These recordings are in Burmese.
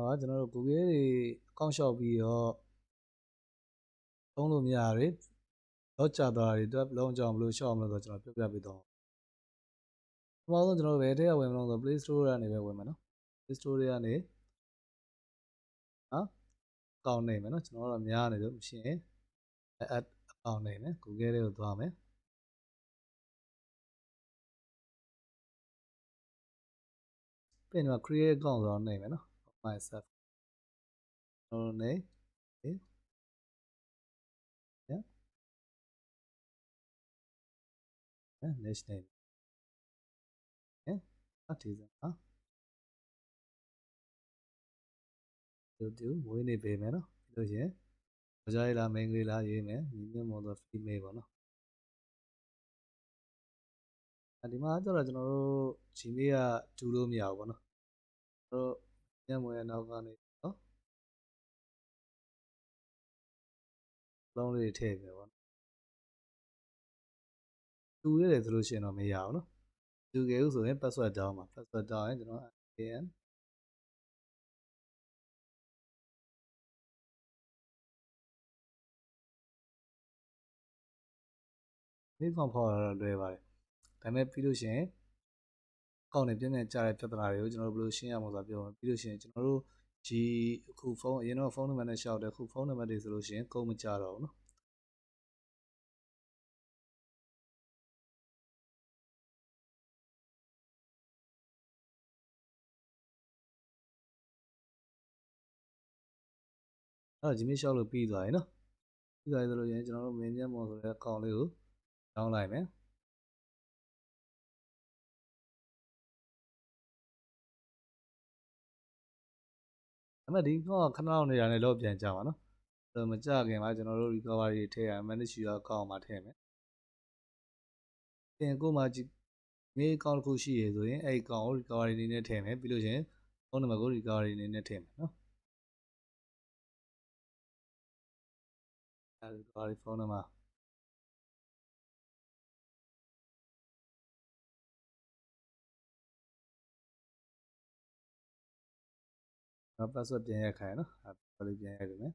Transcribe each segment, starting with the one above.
ပါကျွန်တော်တို့ Google တွေအကောင့်လျှောက်ပြီးတော့သုံးလို့မရတွေတော့ကြာသွားတာတွေလုံးအောင်ဘယ်လိုလျှောက်အောင်လို့ဆိုတော့ကျွန်တော်ပြောပြပေးတော့ပထမဆုံးကျွန်တော်တို့ဘယ်ထဲကဝင်မလို့ဆို Play Store ကနေပဲဝင်မယ်နော် Play Store တွေကနေနော်အကောင့်နေမယ်နော်ကျွန်တော်တို့များနေလို့မရှိရင် add အကောင့်နေမယ် Google တွေကိုသွားမယ်ပြင်တော့ create account ဆိုတော့နေမယ်နော် myself ကျွန်တော်နေnext name အထီးစမ်းဒီဝေးနေပေးမယ်နော်ပြီးလို့ရှိရင်ယောက်ျားလေးလားမိန်းကလေးလားရေးမယ်ညီမမော်ဆို female ပေါ့နော်ဒီမှာကျတော့ကျွန်တော်တို့ Gmail ကတူလို့မရဘူးပေါ့နော်တို့ညမွေးနောက်ကနေနော်လုံးလေးထည့်ပြပေါ့နော်တူရတယ်ဆိုလို့ရှိရင်တော့မရဘူးနော်တူခဲ့ဦးဆိုရင် password down မှာ password down ရင်ကျွန်တော် an ဒီကောင်ဖော်ရတော့လွယ်ပါတယ်ဒါပေမဲ့ပြီးလို့ရှိရင်အကောင့်နဲ့ပြည့်နေကြတဲ့ပြဿနာတွေကိုကျွန်တော်တို့ဘယ်လိုရှင်းရမလဲဆိုတာပြောမယ်ပြီးလို့ရှိရင်ကျွန်တော်တို့ဒီအခုဖုန်းအရင်တော့ဖုန်းနံပါတ်နဲ့ရှောက်တယ်အခုဖုန်းနံပါတ်တွေဆိုလို့ရှိရင်ကုန်မကြတော့ဘူးနော်အဲ့တော့ Gmail ရှောက်လို့ပြီးသွားပြီနော်ပြီးသွားပြီဆိုလို့ရင်ကျွန်တော်တို့မင်းမြတ်မော်ဆိုတဲ့အကောင့်လေးကိုတောင်းလိုက်မယ်ဒါပေမဲ့ဒီကောင်ကခဏလောက်နေတာနဲ့တော့ပြန်ကြပါနော်မကြခင်မှာကျွန်တော်တို့ recovery ထည့်ရ manage your account မှာထည့်မယ်ပြင်ကိုမှGmail account တစ်ခုရှိရဆိုရင်အဲ့ account ကို recovery အနေနဲ့ထည့်မယ်ပြီးလို့ရှင်ဖုန်းနံပါတ်ကို recovery အနေနဲ့ထည့်မယ်နော်အဲ့ recovery ဖုန်းနံပါတ်နောက် password ပြန်ရက်ခိုင်းနော်အဲ့လေးပြန်ရက်ပြီမယ်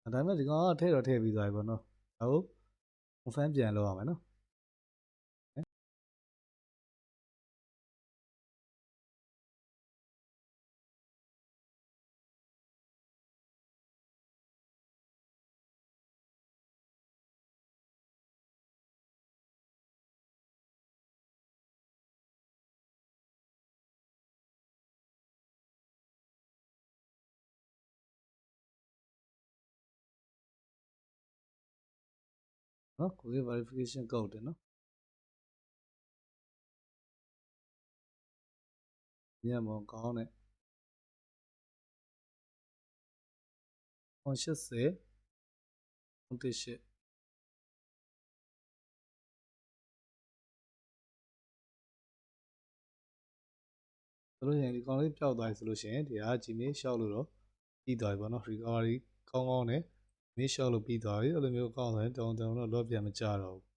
ဒါပေမဲ့ဒီကောင်ကထည့်တော့ထည့်ပြီးသွားပြီပေါ့နော်ဟုတ် confirm ပြန်လုပ်ရမယ်နော်နော် Google verification code တယ်နော်ညမောကောင်းတဲ့80 38ဆိုလို့ရှိရင်ဒီကောင်လေးပျောက်သွားပြီဆိုလို့ရှိရင်ဒီဟာ Gmail ရှောက်လို့တော့ပြီးသွားပြီပေါ့နော် recovery ကောင်းကောင်းနဲ့ Gmail ရှောက်လို့ပြီးသွားပြီအဲ့လိုမျိုးကောင်းတယ်တောင်းတော့တော့ပြန်မကြတော့ဘူး